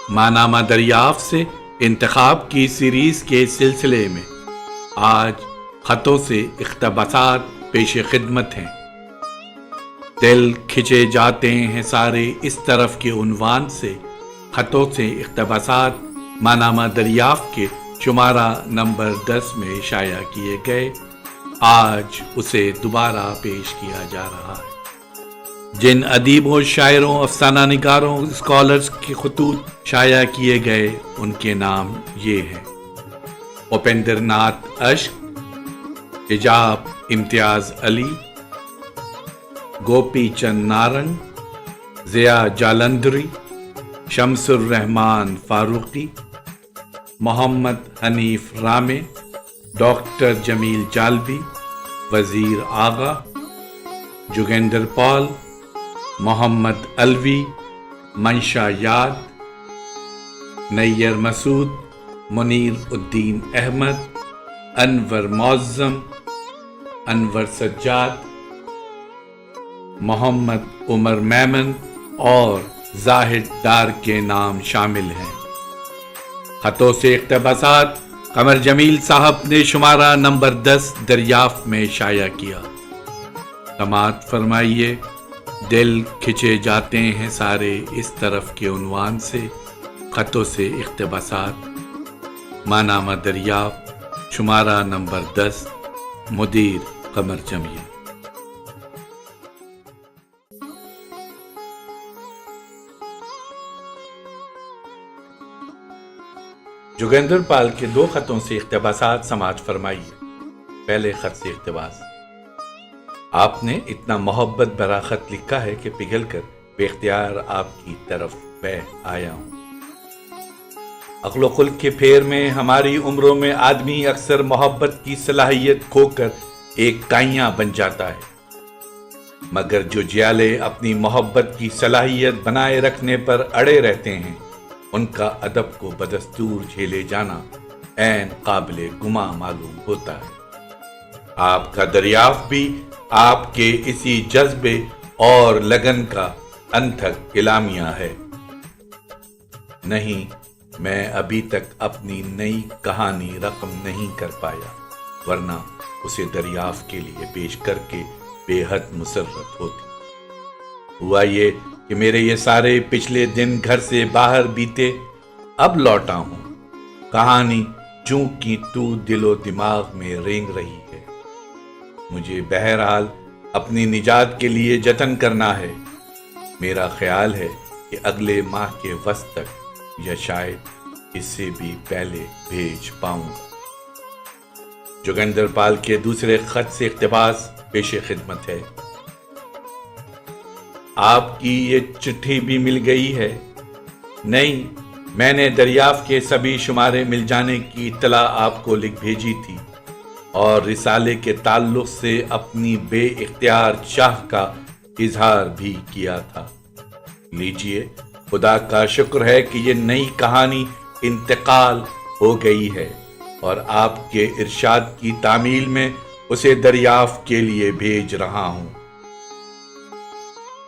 ماہنامہ دریافت سے انتخاب کی سیریز کے سلسلے میں آج خطوں سے اقتباسات پیش خدمت ہیں۔ دل کھچے جاتے ہیں سارے اس طرف کے عنوان سے خطوں سے اقتباسات ماہنامہ دریافت کے شمارہ نمبر 10 میں شائع کیے گئے۔ آج اسے دوبارہ پیش کیا جا رہا ہے۔ جن ادیبوں، شاعروں، افسانہ نگاروں، اسکالرز کے خطوط شائع کیے گئے ان کے نام یہ ہیں: اپیندر ناتھ اشک، حجاب امتیاز علی، گوپی چند نارنگ، ضیاء جالندھری، شمس الرحمان فاروقی، محمد حنیف رامے، ڈاکٹر جمیل جالبی، وزیر آغا، جوگیندر پال، محمد الوی، منشا یاد، نیر مسعود، منیر الدین احمد، انور معظم، انور سجاد، محمد عمر میمن اور زاہد ڈار کے نام شامل ہیں۔ خطوں سے اقتباسات قمر جمیل صاحب نے شمارہ نمبر 10 دریافت میں شائع کیا۔ سماعت فرمائیے۔ دل کھچے جاتے ہیں سارے اس طرف کے عنوان سے خطوں سے اقتباسات ماہنامہ دریافت شمارہ نمبر 10، مدیر قمر جمیل۔ جوگیندر پال کے 2 خطوں سے اقتباسات سماعت فرمائیے۔ پہلے خط سے اقتباس: آپ نے اتنا محبت بھرا خط لکھا ہے کہ پگھل کر بے اختیار آپ کی طرف بہ آیا ہوں۔ عقل و خلق کے پھیر میں ہماری عمروں میں آدمی اکثر محبت کی صلاحیت کھو کر ایک کائیاں بن جاتا ہے، مگر جو جیالے اپنی محبت کی صلاحیت بنائے رکھنے پر اڑے رہتے ہیں ان کا ادب کو بدستور جھیلے جانا عین قابل گماں معلوم ہوتا ہے۔ آپ کا دریافت بھی آپ کے اسی جذبے اور لگن کا انتھک اعلامیہ ہے۔ نہیں، میں ابھی تک اپنی نئی کہانی رقم نہیں کر پایا، ورنہ اسے دریافت کے لیے پیش کر کے بے حد مسرت ہوتی۔ ہوا یہ کہ میرے یہ سارے پچھلے دن گھر سے باہر بیتے، اب لوٹا ہوں۔ کہانی جوں کی تو دل و دماغ میں رینگ رہی ہے۔ مجھے بہرحال اپنی نجات کے لیے جتن کرنا ہے۔ میرا خیال ہے کہ اگلے ماہ کے وسط تک یا شاید اس سے بھی پہلے بھیج پاؤں گا۔ جوگیندر پال کے دوسرے خط سے اقتباس پیش خدمت ہے۔ آپ کی یہ چٹھی بھی مل گئی ہے؟ نہیں، میں نے دریافت کے سبھی شمارے مل جانے کی اطلاع آپ کو لکھ بھیجی تھی اور رسالے کے تعلق سے اپنی بے اختیار چاہ کا اظہار بھی کیا تھا۔ لیجئے، خدا کا شکر ہے کہ یہ نئی کہانی انتقال ہو گئی ہے اور آپ کے ارشاد کی تعمیل میں اسے دریافت کے لیے بھیج رہا ہوں۔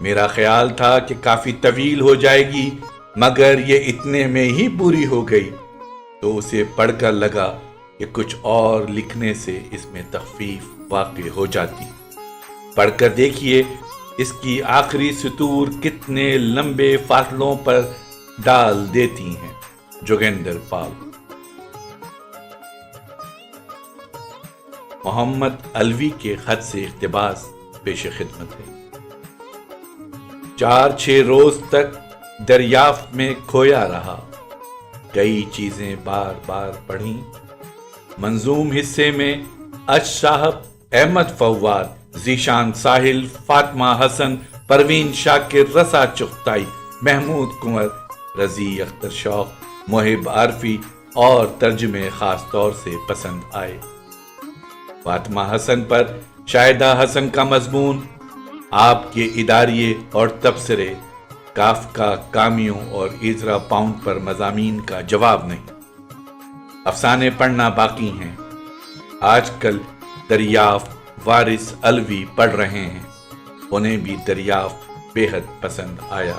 میرا خیال تھا کہ کافی طویل ہو جائے گی، مگر یہ اتنے میں ہی پوری ہو گئی، تو اسے پڑھ کر لگا کہ کچھ اور لکھنے سے اس میں تخفیف واقع ہو جاتی۔ پڑھ کر دیکھیے اس کی آخری سطور کتنے لمبے فاصلوں پر ڈال دیتی ہیں۔ جوگیندر پال۔ محمد الوی کے خط سے اقتباس پیش خدمت ہے۔ 4-6 روز تک دریافت میں کھویا رہا، کئی چیزیں بار بار پڑھیں۔ منظوم حصے میں اچ صاحب، احمد فواد، ذیشان ساحل، فاطمہ حسن، پروین شاکر، رسا چغتائی، محمود کنور، رضی اختر شوق، محب عارفی اور ترجمے خاص طور سے پسند آئے۔ فاطمہ حسن پر شاہدہ حسن کا مضمون، آپ کے اداریے اور تبصرے، کافکا، کامیوں اور ایزرا پاؤنڈ پر مضامین کا جواب نہیں۔ افسانے پڑھنا باقی ہیں۔ آج کل دریافت وارث الوی پڑھ رہے ہیں، انہیں بھی دریافت بے حد پسند آیا۔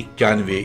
91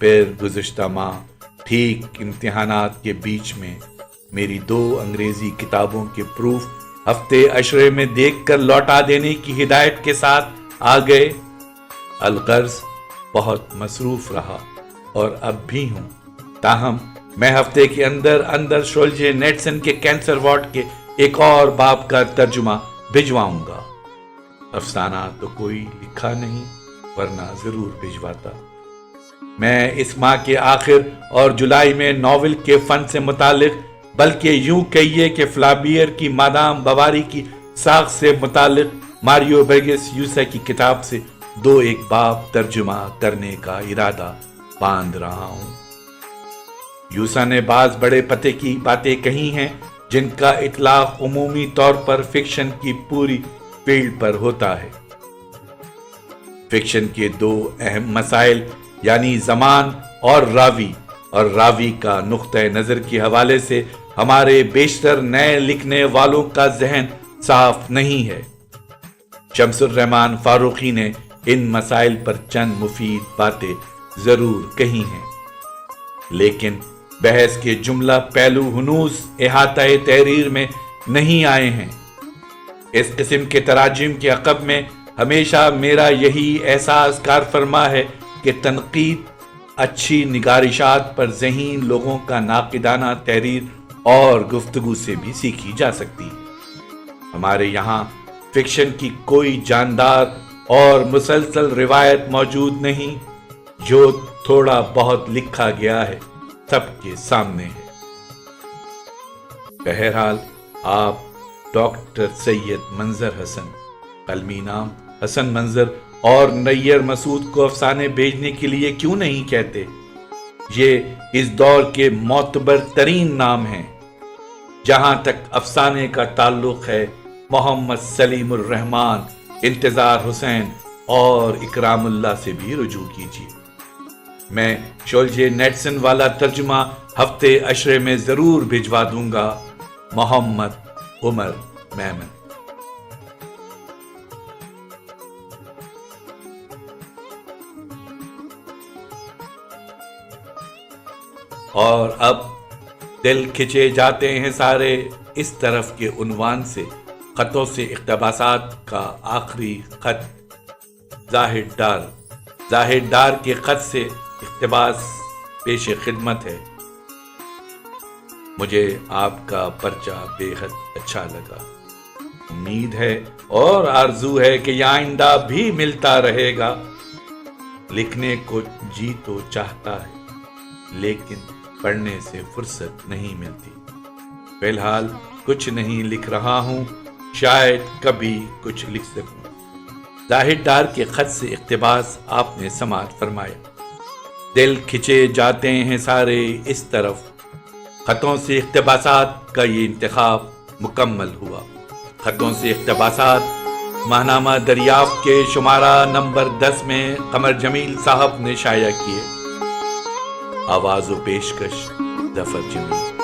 پھر گزشتہ ماہ ٹھیک امتحانات کے بیچ میں میری 2 انگریزی کتابوں کے پروف ہفتے عشرے میں دیکھ کر لوٹا دینے کی ہدایت کے ساتھ آ گئے۔ الغرض بہت مصروف رہا اور اب بھی ہوں، تاہم میں ہفتے کے اندر شولجے نیٹسن کے کینسر وارڈ کے ایک اور باب کا ترجمہ بھجواؤں گا۔ افسانہ تو کوئی لکھا نہیں، ورنہ ضرور بھجواتا۔ میں اس ماہ کے آخر اور جولائی میں ناول کے فن سے متعلق، بلکہ یوں کہیے کہ فلابیئر کی مادام بواری کی ساخت سے متعلق ماریو برگس یوسا کی کتاب سے 2-1 باب ترجمہ کرنے کا ارادہ باندھ رہا ہوں۔ یوسا نے بعض بڑے پتے کی باتیں کہی ہیں جن کا اطلاق عمومی طور پر فکشن کی پوری فیلڈ پر ہوتا ہے۔ فکشن کے 2 اہم مسائل یعنی زمان اور راوی کا نقطۂ نظر کے حوالے سے ہمارے بیشتر نئے لکھنے والوں کا ذہن صاف نہیں ہے۔ شمس الرحمن فاروقی نے ان مسائل پر چند مفید باتیں ضرور کہی ہیں، لیکن بحث کے جملہ پہلو ہنوز احاطۂ تحریر میں نہیں آئے ہیں۔ اس قسم کے تراجم کے عقب میں ہمیشہ میرا یہی احساس کار فرما ہے کہ تنقید اچھی نگارشات پر ذہین لوگوں کا ناقدانہ تحریر اور گفتگو سے بھی سیکھی جا سکتی ہے۔ ہمارے یہاں فکشن کی کوئی جاندار اور مسلسل روایت موجود نہیں، جو تھوڑا بہت لکھا گیا ہے سب کے سامنے ہے۔ بہرحال آپ ڈاکٹر سید منظر حسن، قلمی نام حسن منظر، اور نیر مسعود کو افسانے بھیجنے کے لیے کیوں نہیں کہتے؟ یہ اس دور کے معتبر ترین نام ہیں۔ جہاں تک افسانے کا تعلق ہے، محمد سلیم الرحمن، انتظار حسین اور اکرام اللہ سے بھی رجوع کیجیے۔ میں شولجے نیٹسن والا ترجمہ ہفتے عشرے میں ضرور بھجوا دوں گا۔ محمد عمر میمن۔ اور اب دل کھچے جاتے ہیں سارے اس طرف کے عنوان سے خطوں سے اقتباسات کا آخری خط زاہد ڈار کے خط سے اقتباس پیش خدمت ہے۔ مجھے آپ کا پرچہ بے حد اچھا لگا۔ امید ہے اور آرزو ہے کہ یہ آئندہ بھی ملتا رہے گا۔ لکھنے کو جی تو چاہتا ہے، لیکن پڑھنے سے فرصت نہیں ملتی۔ فی الحال کچھ نہیں لکھ رہا ہوں، شاید کبھی کچھ لکھ سکوں۔ زاہد ڈار کے خط سے اقتباس آپ نے سماعت فرمایا۔ دل کھچے جاتے ہیں سارے اس طرف، خطوں سے اقتباسات کا یہ انتخاب مکمل ہوا۔ خطوں سے اقتباسات ماہنامہ دریافت کے شمارہ نمبر 10 میں قمر جمیل صاحب نے شائع کیے۔ آواز و پیشکش ظفر جمیل۔